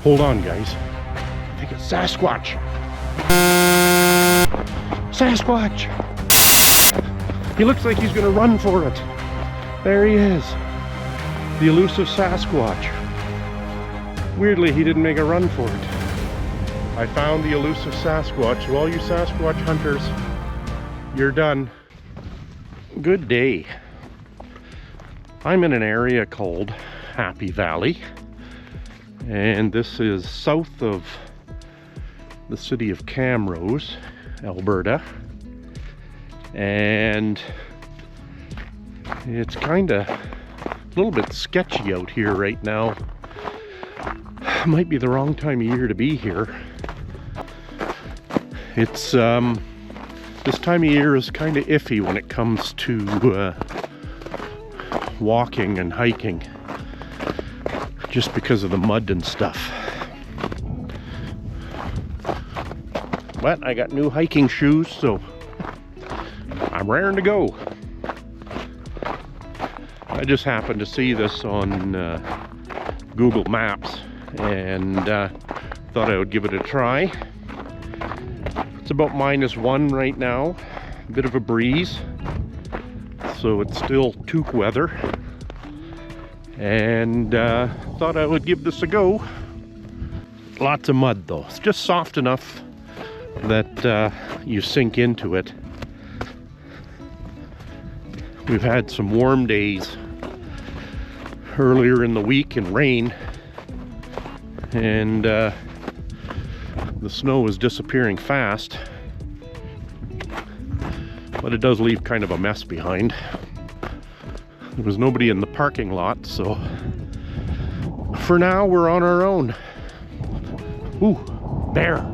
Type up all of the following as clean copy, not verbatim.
Hold on, guys. I think it's Sasquatch. Sasquatch! He looks like he's gonna run for it. There he is. The elusive Sasquatch. Weirdly, he didn't make a run for it. I found the elusive Sasquatch. So all you Sasquatch hunters, you're done. Good day. I'm in an area called Happy Valley, and this is south of the city of Camrose, Alberta, and it's kind of a little bit sketchy out here right now. Might be the wrong time of year to be here. It's this time of year is kind of iffy when it comes to walking and hiking, just because of the mud and stuff. But I got new hiking shoes, so I'm raring to go. I just happened to see this on Google Maps and thought I would give it a try. It's about -1 right now, a bit of a breeze, so it's still toque weather, and thought I would give this a go. Lots of mud though. It's just soft enough that you sink into it. We've had some warm days earlier in the week and rain, and the snow is disappearing fast, but it does leave kind of a mess behind. There was nobody in the parking lot, so for now we're on our own. Ooh, bear.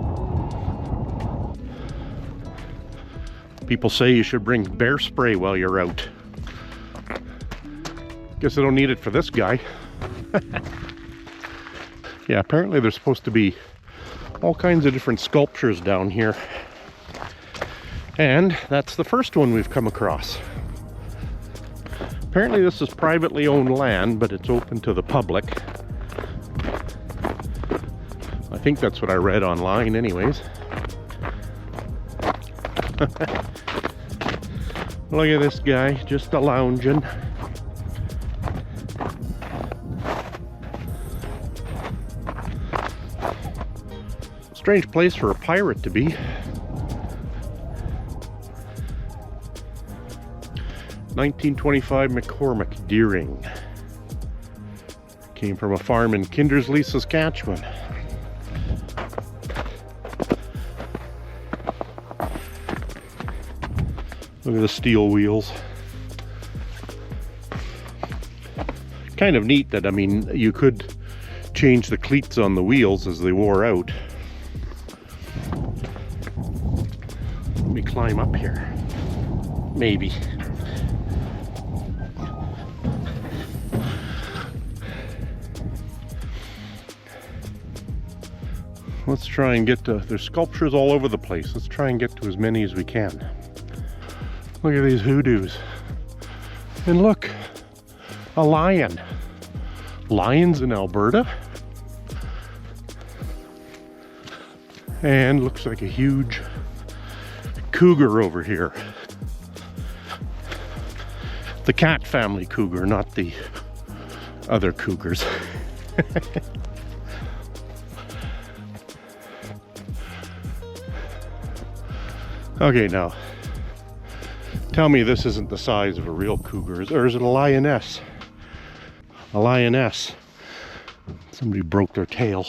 People say you should bring bear spray while you're out. Guess I don't need it for this guy. Yeah, apparently there's supposed to be all kinds of different sculptures down here. And that's the first one we've come across. Apparently this is privately owned land, but it's open to the public. I think that's what I read online anyways. Look at this guy, just a lounging. Strange place for a pirate to be. 1925 McCormick Dearing. Came from a farm in Kindersley, Saskatchewan. Look at the steel wheels. Kind of neat that, I mean, you could change the cleats on the wheels as they wore out. Let me climb up here. Maybe. Let's try and get to, there's sculptures all over the place. Let's try and get to as many as we can. Look at these hoodoos. And look, a lion. Lions in Alberta. And looks like a huge cougar over here. The cat family cougar, not the other cougars. Okay, now, tell me this isn't the size of a real cougar, or is it a lioness? A lioness. Somebody broke their tail.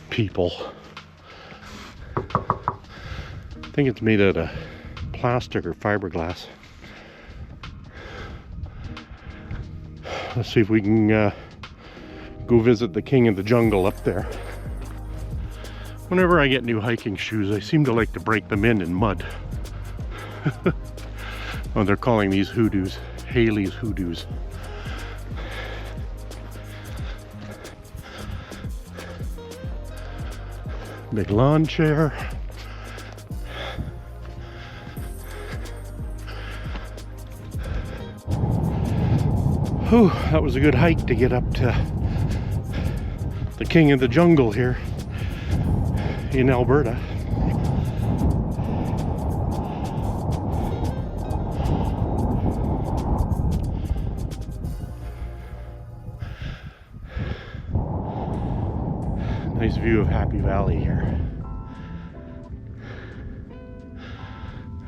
People. I think it's made out of plastic or fiberglass. Let's see if we can go visit the king of the jungle up there. Whenever I get new hiking shoes, I seem to like to break them in mud. Oh, they're calling these hoodoos Haley's hoodoos. Big lawn chair. Whew, that was a good hike to get up to the king of the jungle here in Alberta. Nice view of Happy Valley here.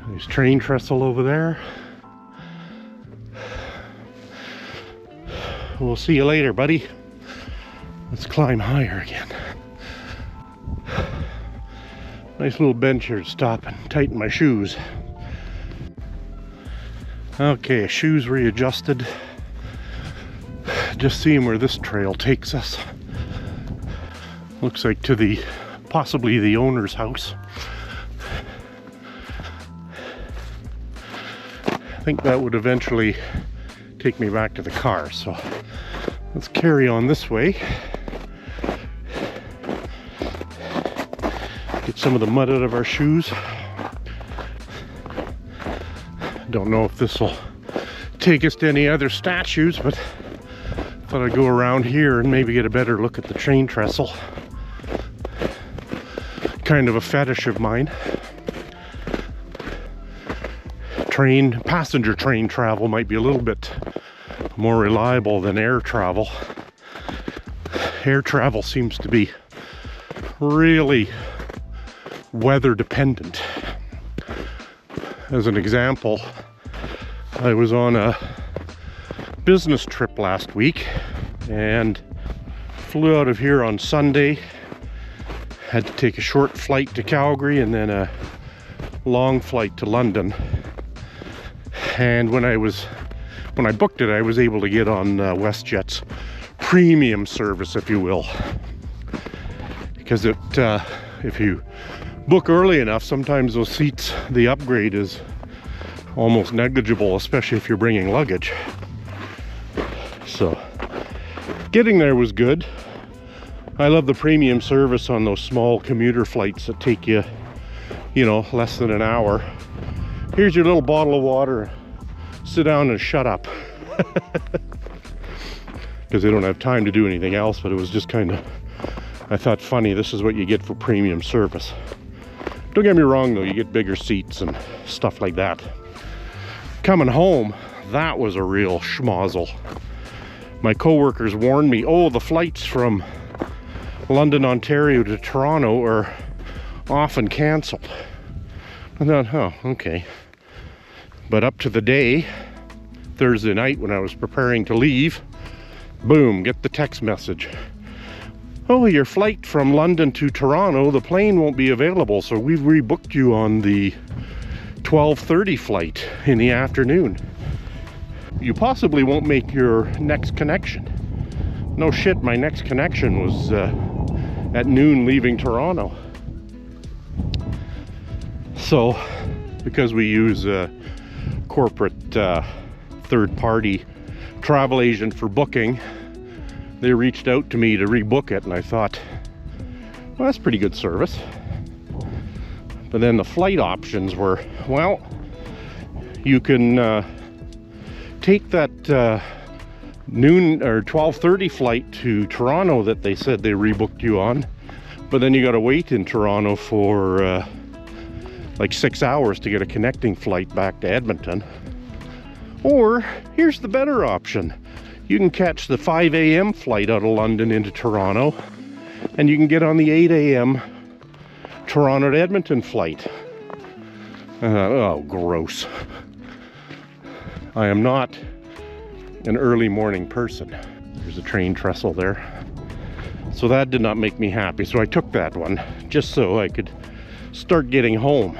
There's train trestle over there. We'll see you later, buddy. Let's climb higher again. Nice little bench here to stop and tighten my shoes. Okay, shoes readjusted. Just seeing where this trail takes us. Looks like to the possibly the owner's house. I think that would eventually take me back to the car, so let's carry on this way. Get some of the mud out of our shoes. Don't know if this will take us to any other statues, but thought I'd go around here and maybe get a better look at the train trestle. Kind of a fetish of mine. Passenger train travel might be a little bit more reliable than air travel. Air travel seems to be really weather dependent. As an example, I was on a business trip last week and flew out of here on Sunday. Had to take a short flight to Calgary and then a long flight to London. And when I booked it, I was able to get on WestJet's premium service, if you will, because if you book early enough, sometimes those seats, the upgrade is almost negligible, especially if you're bringing luggage. So getting there was good. I love the premium service on those small commuter flights that take you, less than an hour. Here's your little bottle of water. Sit down and shut up. Because they don't have time to do anything else, but it was just kind of, I thought, funny. This is what you get for premium service. Don't get me wrong though, you get bigger seats and stuff like that. Coming home, that was a real schmazzle. My co-workers warned me, oh, the flights from London, Ontario to Toronto are often canceled. I thought, oh, okay. But up to the day, Thursday night when I was preparing to leave, boom, get the text message. Oh, your flight from London to Toronto, the plane won't be available, so we've rebooked you on the 12:30 flight in the afternoon. You possibly won't make your next connection. No shit, my next connection was at noon leaving Toronto. So, because we use corporate third-party travel agent for booking, they reached out to me to rebook it, and I thought, well, that's pretty good service. But then the flight options were, well, you can take that noon or 12:30 flight to Toronto that they said they rebooked you on, but then you got to wait in Toronto for like 6 hours to get a connecting flight back to Edmonton. Or here's the better option. You can catch the 5 a.m. flight out of London into Toronto, and you can get on the 8 a.m. Toronto to Edmonton flight. Oh, gross. I am not an early morning person. There's a train trestle there. So that did not make me happy. So I took that one just so I could start getting home,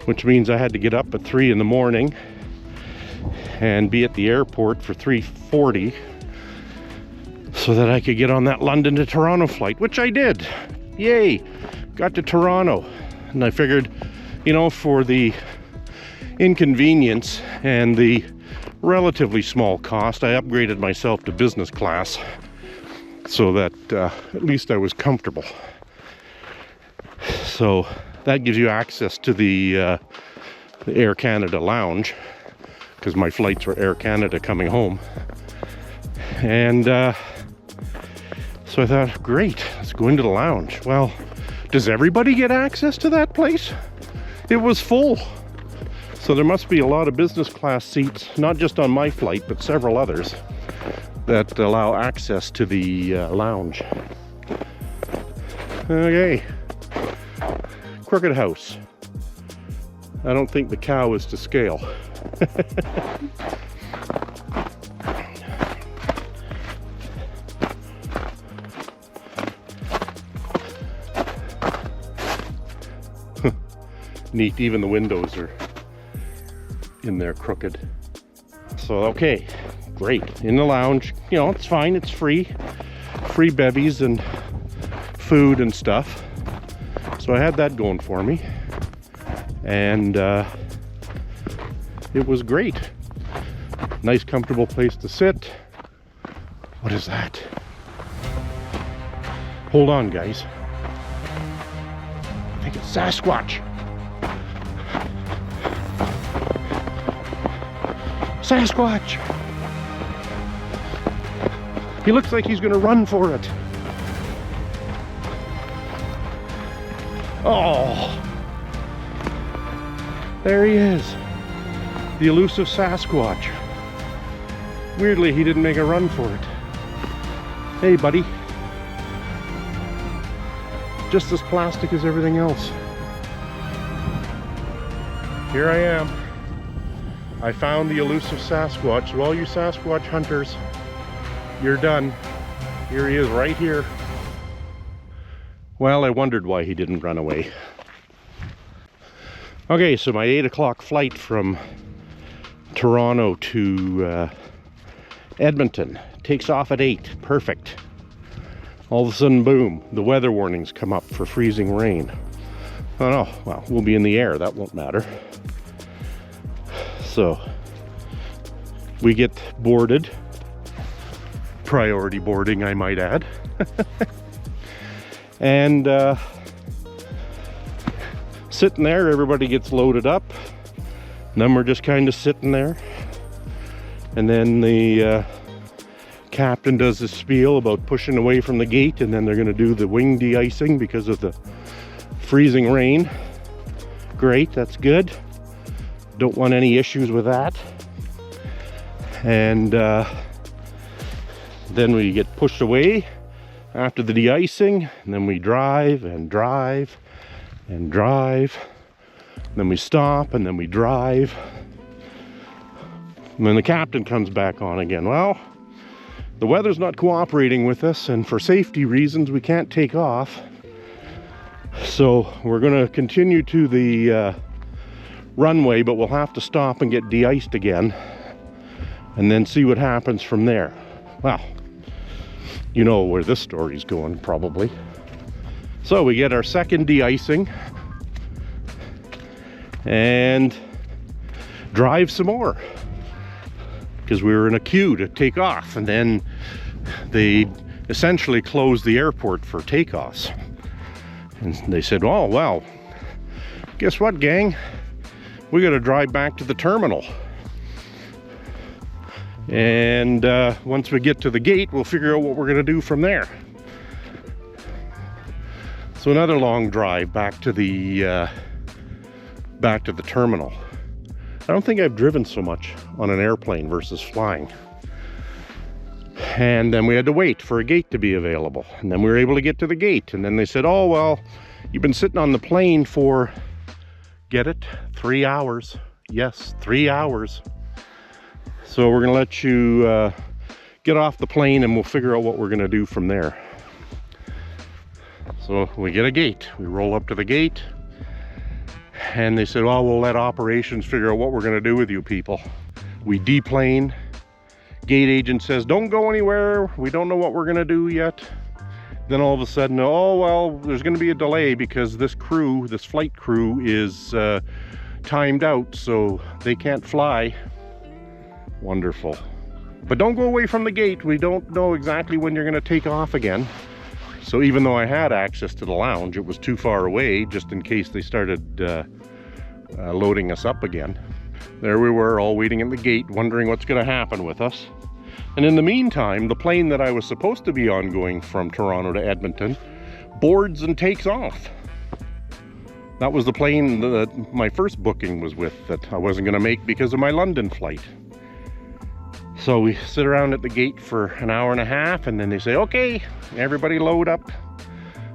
which means I had to get up at 3 in the morning and be at the airport for 3:40 so that I could get on that London to Toronto flight, which I did. Yay, got to Toronto. And I figured, for the inconvenience and the relatively small cost, I upgraded myself to business class so that at least I was comfortable. So that gives you access to the Air Canada lounge, because my flights were Air Canada coming home. And So I thought, great, let's go into the lounge. Well, does everybody get access to that place? It was full. So there must be a lot of business class seats, not just on my flight, but several others that allow access to the lounge. Okay, crooked house. I don't think the cow is to scale. Neat, even the windows are in there crooked. So okay, great, in the lounge, you know, it's fine, it's free bevies and food and stuff, so I had that going for me, and it was great. Nice comfortable place to sit. What is that? Hold on, guys, I think it's Sasquatch. Sasquatch! He looks like he's gonna run for it. Oh! There he is. The elusive Sasquatch. Weirdly, he didn't make a run for it. Hey, buddy. Just as plastic as everything else. Here I am. I found the elusive Sasquatch. So all you Sasquatch hunters, you're done. Here he is, right here. Well, I wondered why he didn't run away. Okay, so my 8 o'clock flight from Toronto to Edmonton takes off at 8. Perfect. All of a sudden, boom, the weather warnings come up for freezing rain. Oh no, well, we'll be in the air, that won't matter. So we get boarded, priority boarding I might add, and sitting there, everybody gets loaded up, and then we're just kind of sitting there, and then the captain does the spiel about pushing away from the gate, and then they're going to do the wing de-icing because of the freezing rain. Great, that's good. Don't want any issues with that. And then we get pushed away after the de-icing, and then we drive and drive and drive, and then we stop, and then we drive, and then the captain comes back on again. Well, the weather's not cooperating with us, and for safety reasons we can't take off, so we're going to continue to the runway, but we'll have to stop and get de-iced again and then see what happens from there. Well, you know where this story's going probably. So we get our second de-icing and drive some more because we were in a queue to take off, and then they essentially closed the airport for takeoffs, and they said, oh well, guess what, gang, we got to drive back to the terminal, and once we get to the gate we'll figure out what we're going to do from there. So another long drive back to the terminal. I don't think I've driven so much on an airplane versus flying. And then we had to wait for a gate to be available, and then we were able to get to the gate, and then they said, oh well, you've been sitting on the plane for, get it, 3 hours. Yes, 3 hours. So we're gonna let you get off the plane, and we'll figure out what we're gonna do from there. So we get a gate, we roll up to the gate, and they said, well, we'll let operations figure out what we're gonna do with you people. We deplane. Gate agent says, don't go anywhere, we don't know what we're gonna do yet. Then all of a sudden, oh well, there's gonna be a delay because this crew, this flight crew is timed out, so they can't fly. Wonderful. But don't go away from the gate, we don't know exactly when you're gonna take off again. So even though I had access to the lounge, it was too far away just in case they started loading us up again. There we were, all waiting at the gate, wondering what's gonna happen with us. And in the meantime, the plane that I was supposed to be on going from Toronto to Edmonton boards and takes off. That was the plane that my first booking was with that I wasn't going to make because of my London flight. So we sit around at the gate for an hour and a half, and then they say, okay, everybody load up.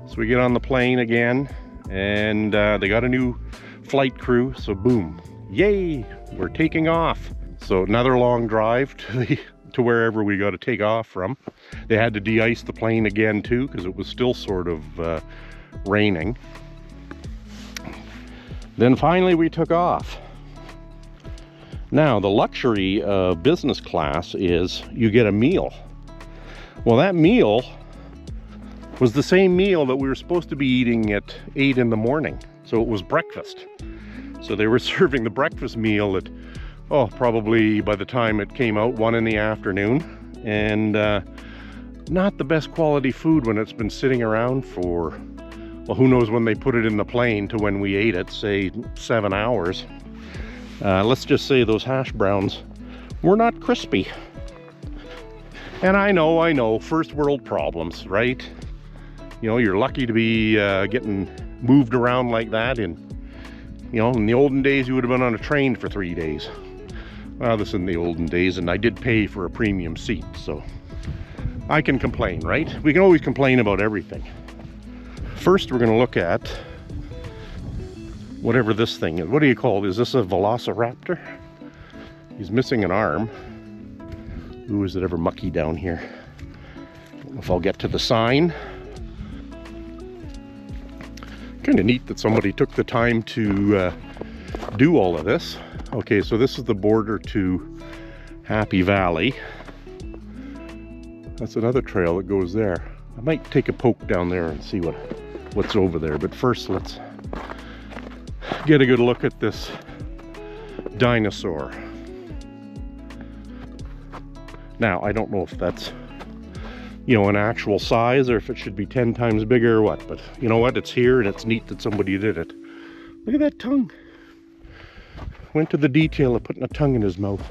So we get on the plane again, and they got a new flight crew, so boom, yay, we're taking off. So another long drive to wherever we got to take off from. They had to de-ice the plane again too, because it was still sort of raining. Then finally we took off. Now the luxury of business class is you get a meal. Well, that meal was the same meal that we were supposed to be eating at 8 in the morning. So it was breakfast. So they were serving the breakfast meal at, oh, probably by the time it came out, 1 in the afternoon. And not the best quality food when it's been sitting around for, well, who knows when they put it in the plane to when we ate it, say 7 hours. Let's just say those hash browns were not crispy. And I know, first world problems, right? You know, you're lucky to be getting moved around like that. In the olden days, you would have been on a train for 3 days. Well, this is in the olden days, and I did pay for a premium seat, so I can complain, right? We can always complain about everything. First, we're going to look at whatever this thing is. What do you call it? Is this a velociraptor? He's missing an arm. Ooh, is it ever mucky down here? Don't know if I'll get to the sign. Kind of neat that somebody took the time to do all of this. Okay, so this is the border to Happy Valley. That's another trail that goes there. I might take a poke down there and see what's over there. But first, let's get a good look at this dinosaur. Now, I don't know if that's, an actual size, or if it should be 10 times bigger or what, but you know what? It's here, and it's neat that somebody did it. Look at that tongue. Went to the detail of putting a tongue in his mouth.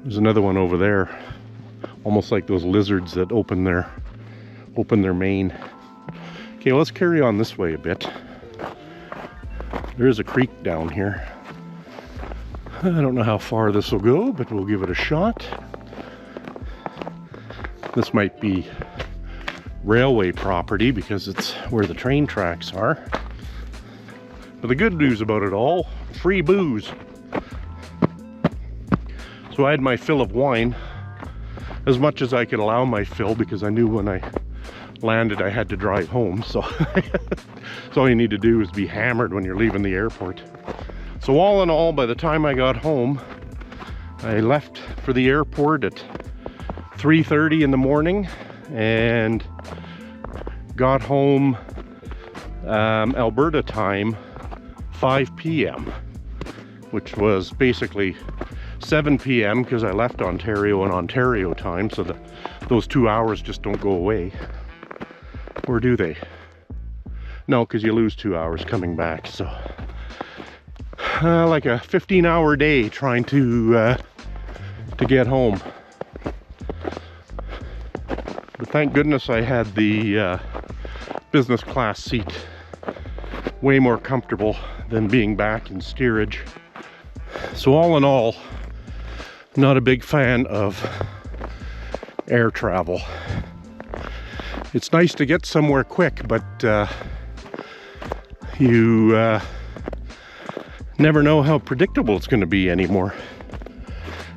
There's another one over there, almost like those lizards that open their mane. Okay, let's carry on this way a bit. There's a creek down here. I don't know how far this will go, but we'll give it a shot. This might be railway property because it's where the train tracks are. But the good news about it all, free booze. So I had my fill of wine, as much as I could allow my fill, because I knew when I landed I had to drive home. So all you need to do is be hammered when you're leaving the airport. So all in all, by the time I got home, I left for the airport at 3:30 in the morning and got home Alberta time 5 p.m. which was basically 7 p.m. because I left Ontario in Ontario time, so those 2 hours just don't go away. Or do they? No, because you lose 2 hours coming back. So like a 15-hour day trying to get home. But thank goodness I had the business class seat. Way more comfortable than being back in steerage. So all in all, not a big fan of air travel. It's nice to get somewhere quick, but you never know how predictable it's going to be anymore.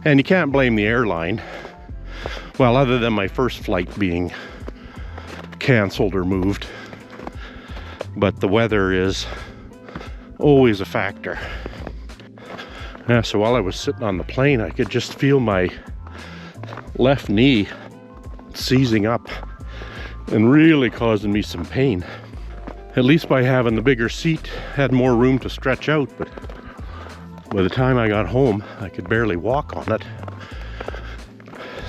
And you can't blame the airline. Well, other than my first flight being canceled or moved. But the weather is always a factor. Yeah, so while I was sitting on the plane, I could just feel my left knee seizing up and really causing me some pain. At least by having the bigger seat, had more room to stretch out, but by the time I got home, I could barely walk on it.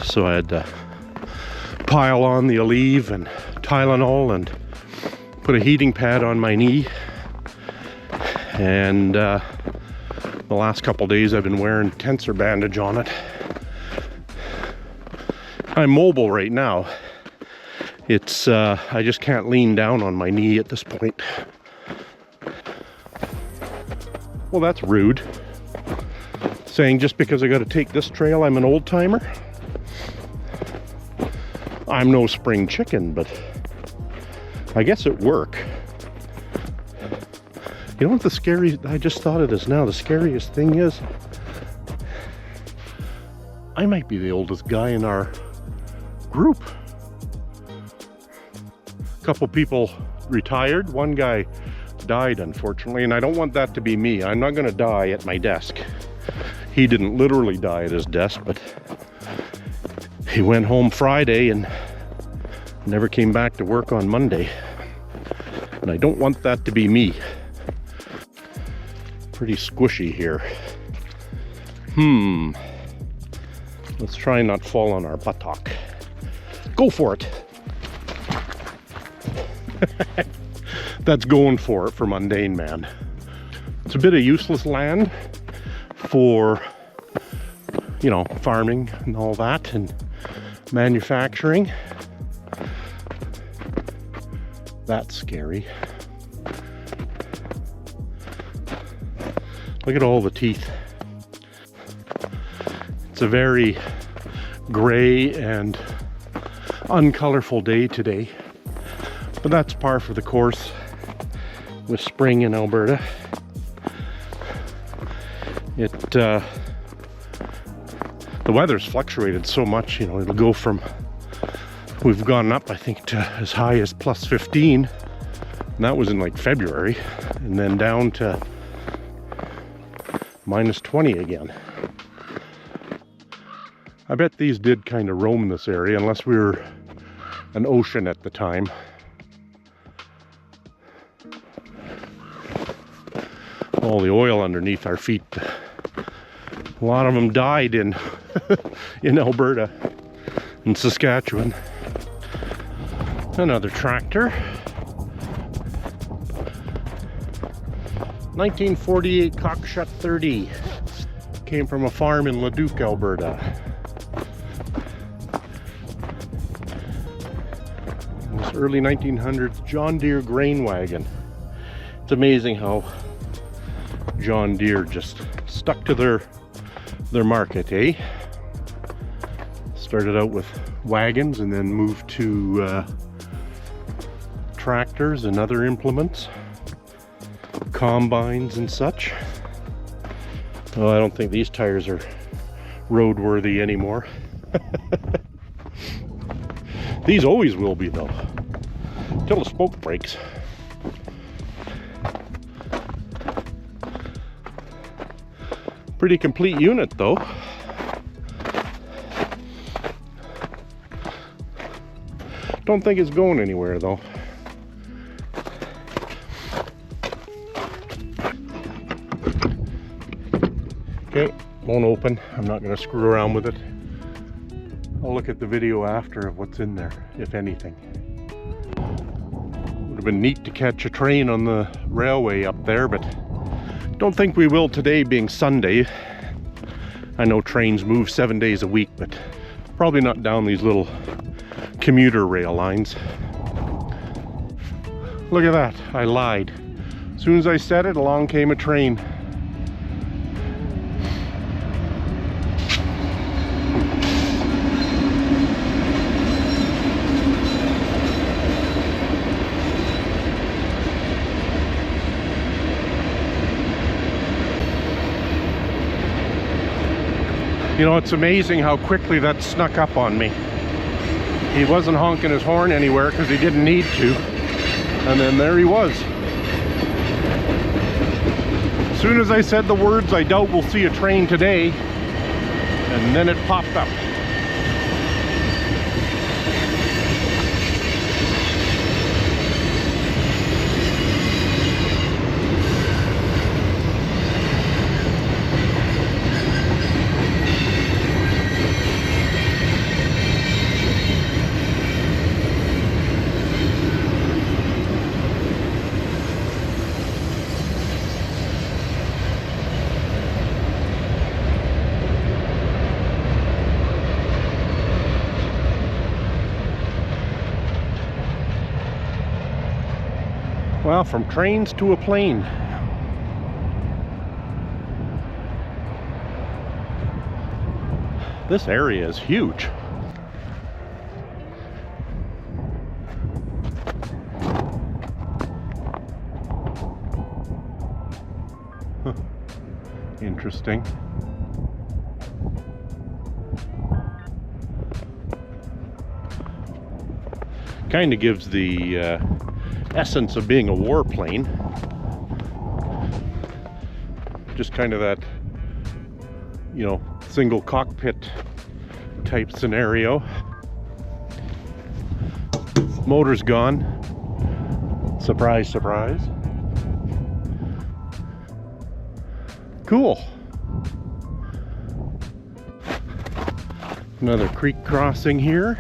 So I had to pile on the Aleve and Tylenol and put a heating pad on my knee. And the last couple days I've been wearing tensor bandage on it. I'm mobile right now. It's, I just can't lean down on my knee at this point. Well, that's rude. Saying just because I got to take this trail, I'm an old timer. I'm no spring chicken, but I guess at work. You know what the scary, I just thought of this now, the scariest thing is, I might be the oldest guy in our group. A couple people retired, one guy died unfortunately, and I don't want that to be me. I'm not gonna die at my desk. He didn't literally die at his desk, but he went home Friday and never came back to work on Monday. And I don't want that to be me. Pretty squishy here. Let's try not fall on our buttock. Go for it. That's going for it for Mundane Man. It's a bit of useless land for, you know, farming and all that and manufacturing. That's scary. Look at all the teeth. It's a very gray and uncolorful day today, but that's par for the course with spring in Alberta. The weather's fluctuated so much, you know, it'll go from, we've gone up I think to as high as plus 15, and that was in like February, and then down to minus 20 again. I bet these did kind of roam this area, unless we were an ocean at the time. All the oil underneath our feet. A lot of them died in in Alberta and Saskatchewan. Another tractor. 1948 Cockschutt 30. Came from a farm in Leduc, Alberta. This early 1900s John Deere grain wagon. It's amazing how John Deere just stuck to their market, eh? Started out with wagons and then moved to tractors and other implements, combines and such. Oh, I don't think these tires are roadworthy anymore. These always will be though, till the spoke breaks. Pretty complete unit though. Don't think it's going anywhere though. Okay, won't open. I'm not going to screw around with it. I'll look at the video after of what's in there, if anything. Would have been neat to catch a train on the railway up there, but don't think we will today, being Sunday. I know trains move 7 days a week, but probably not down these little commuter rail lines. Look at that, I lied. As soon as I said it, along came a train. You know, it's amazing how quickly that snuck up on me. He wasn't honking his horn anywhere because he didn't need to. And then there he was. As soon as I said the words, I doubt we'll see a train today, and then it popped up. Well, from trains to a plane. This area is huge. Huh. Interesting. Kind of gives the essence of being a warplane. Just kind of that, you know, single cockpit type scenario. Motor's gone. Surprise, surprise. Cool. Another creek crossing here.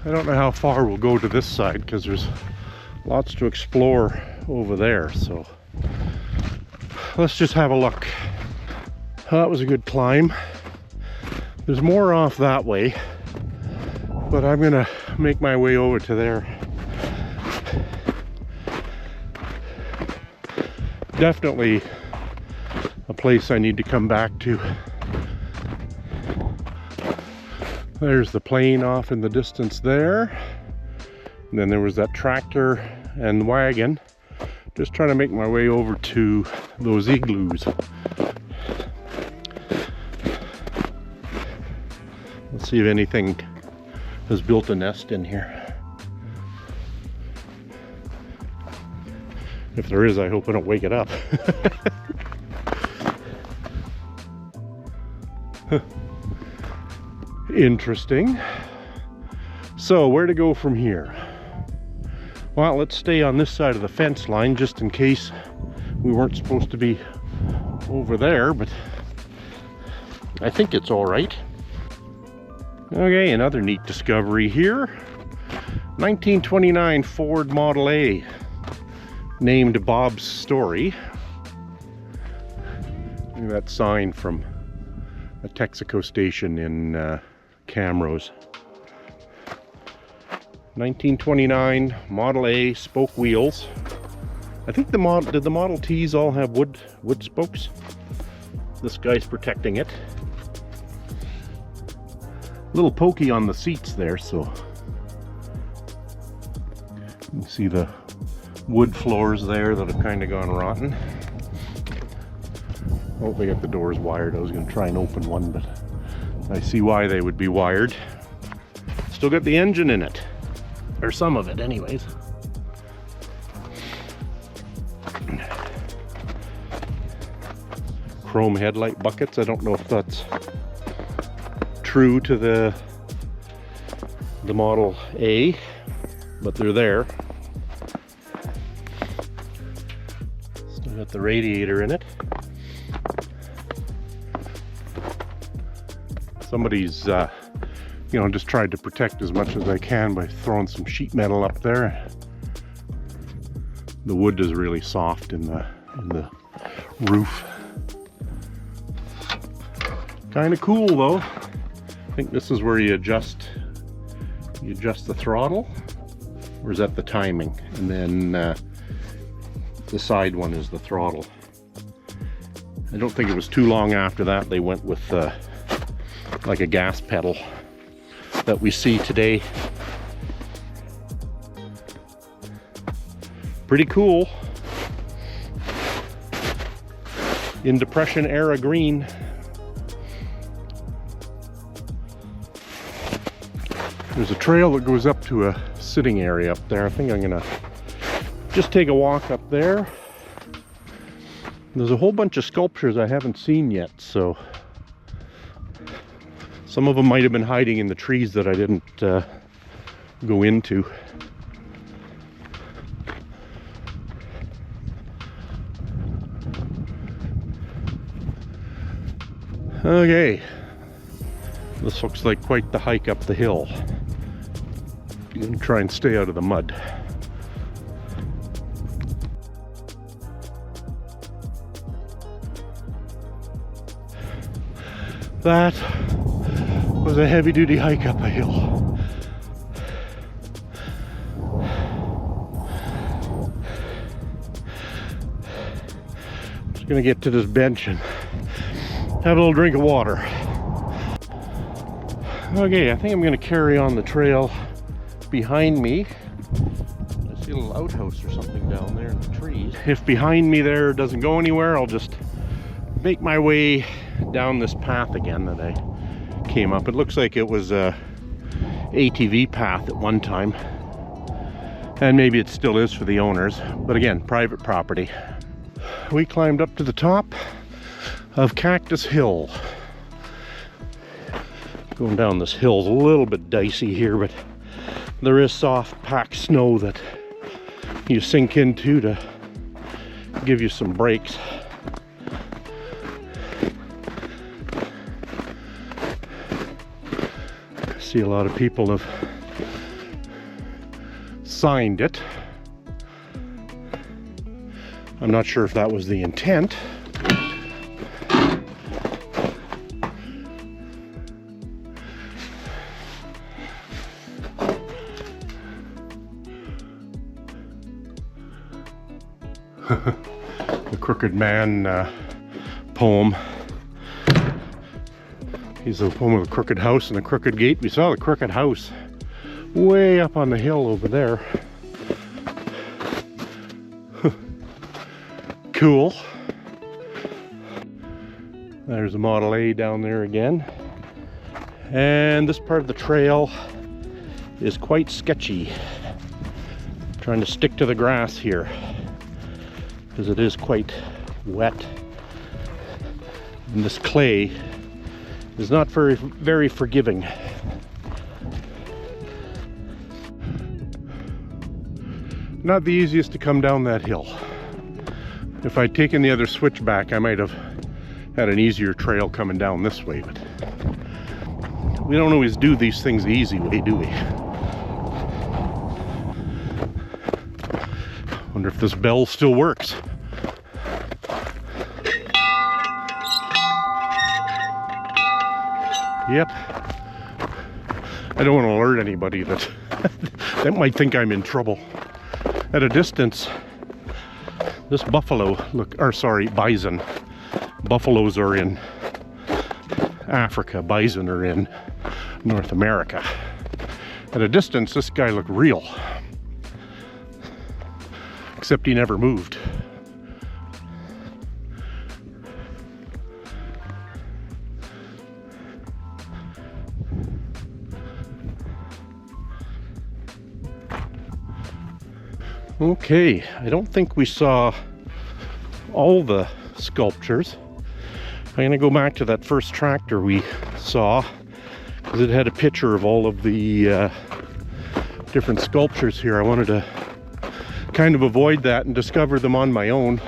I don't know how far we'll go to this side because there's lots to explore over there, so let's just have a look. That was a good climb. There's more off that way, but I'm gonna make my way over to there. Definitely a place I need to come back to. There's the plane off in the distance there. And then there was that tractor and wagon. Just trying to make my way over to those igloos. Let's see if anything has built a nest in here. If there is, I hope I don't wake it up. Interesting. So where to go from here? Well, let's stay on this side of the fence line just in case we weren't supposed to be over there, but I think it's all right. Okay, another neat discovery here. 1929 Ford Model A, named Bob's Story. Look at that sign from a Texaco station in Camrose. 1929 Model A, spoke wheels. I think did the Model Ts all have wood spokes? This guy's protecting it. A little pokey on the seats there, so you can see the wood floors there that have kind of gone rotten. Oh, they got the doors wired. I was going to try and open one, but I see why they would be wired. Still got the engine in it, or some of it anyways. Chrome headlight buckets. I don't know if that's true to the Model A, but they're there. Still got the radiator in it. Somebody's you know, just tried to protect as much as I can by throwing some sheet metal up there. The wood is really soft in the roof. Kind of cool though. I think this is where you adjust the throttle, or is that the timing? And then the side one is the throttle. I don't think it was too long after that they went with like a gas pedal that we see today. Pretty cool. In Depression era green. There's a trail that goes up to a sitting area up there. I think I'm gonna just take a walk up there. There's a whole bunch of sculptures I haven't seen yet, so some of them might have been hiding in the trees that I didn't go into. Okay, this looks like quite the hike up the hill. I'm gonna try and stay out of the mud. That was a heavy-duty hike up a hill. Gonna get to this bench and have a little drink of water. Okay, I think I'm gonna carry on the trail behind me. I see a little outhouse or something down there in the trees. If behind me there doesn't go anywhere, I'll just make my way down this path again that I came up. It looks like it was a ATV path at one time, and maybe it still is for the owners, but again, private property. We climbed up to the top of Cactus Hill. Going down this hill is a little bit dicey here, but there is soft packed snow that you sink into to give you some breaks. I see a lot of people have signed it. I'm not sure if that was the intent. The Crooked Man poem. He's the poem of the crooked house and the crooked gate. We saw the crooked house way up on the hill over there. Cool. There's a Model A down there again. And this part of the trail is quite sketchy. I'm trying to stick to the grass here because it is quite wet. And this clay is not very forgiving. Not the easiest to come down that hill. If I'd taken the other switchback, I might have had an easier trail coming down this way, but we don't always do these things the easy way, do we? Wonder if this bell still works. Yep. I don't want to alert anybody that that might think I'm in trouble. At a distance, this buffalo, bison. Buffaloes are in Africa, bison are in North America. At a distance, this guy looked real. Except he never moved. Okay, I don't think we saw all the sculptures. I'm going to go back to that first tractor we saw because it had a picture of all of the different sculptures here. I wanted to kind of avoid that and discover them on my own,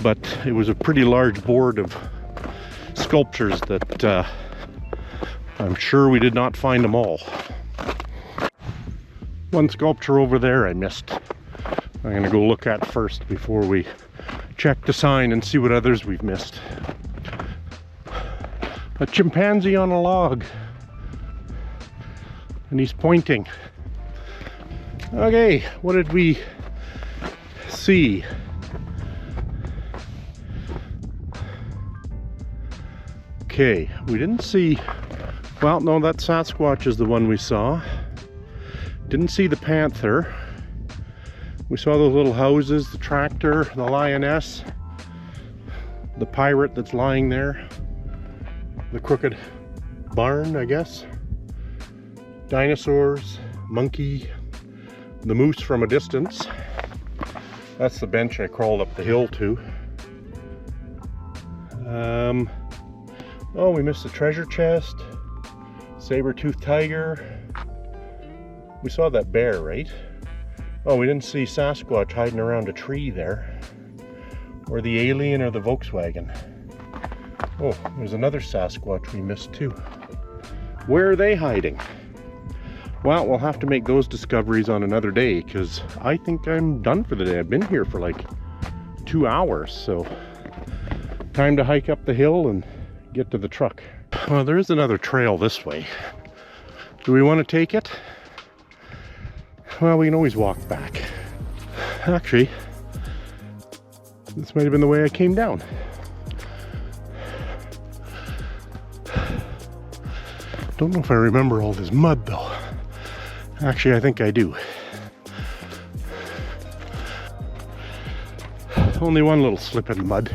but it was a pretty large board of sculptures that I'm sure we did not find them all. One sculpture over there I missed. I'm gonna go look at first before we check the sign and see what others we've missed. A chimpanzee on a log, and he's pointing. Okay, what did we see? Okay, we didn't see, well, no, that Sasquatch is the one we saw. Didn't see the panther. We saw those little houses, the tractor, the lioness, the pirate that's lying there, the crooked barn, I guess, dinosaurs, monkey, the moose from a distance. That's the bench I crawled up the hill to. Oh, we missed the treasure chest, saber-toothed tiger. We saw that bear, right? Oh, we didn't see Sasquatch hiding around a tree there. Or the alien or the Volkswagen. Oh, there's another Sasquatch we missed too. Where are they hiding? Well, we'll have to make those discoveries on another day because I think I'm done for the day. I've been here for like 2 hours, so time to hike up the hill and get to the truck. Well, there is another trail this way. Do we want to take it? Well, we can always walk back. Actually, This might have been the way I came down. Don't know if I remember all this mud though. Actually, I think I do. Only one little slip in mud.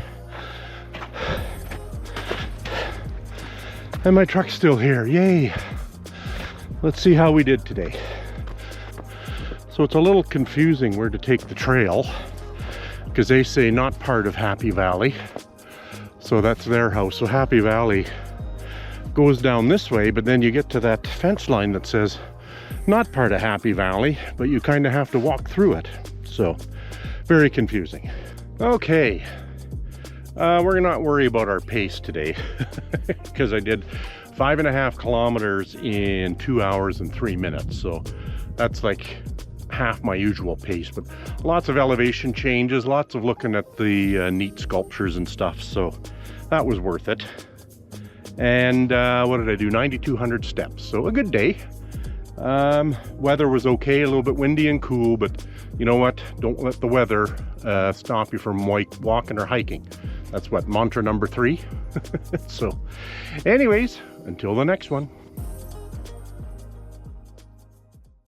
And my truck's still here, yay! Let's see how we did today. So it's a little confusing where to take the trail, because they say not part of Happy Valley. So that's their house. So Happy Valley goes down this way, but then you get to that fence line that says not part of Happy Valley, but you kind of have to walk through it. So very confusing. Okay, we're not worry about our pace today because I did 5.5 kilometers in 2 hours and 3 minutes. So that's like half my usual pace, but lots of elevation changes, lots of looking at the neat sculptures and stuff. So that was worth it. And what did I do? 9,200 steps. So a good day. Weather was okay, a little bit windy and cool, but you know what? Don't let the weather stop you from walking or hiking. That's what, mantra number 3. So anyways, until the next one.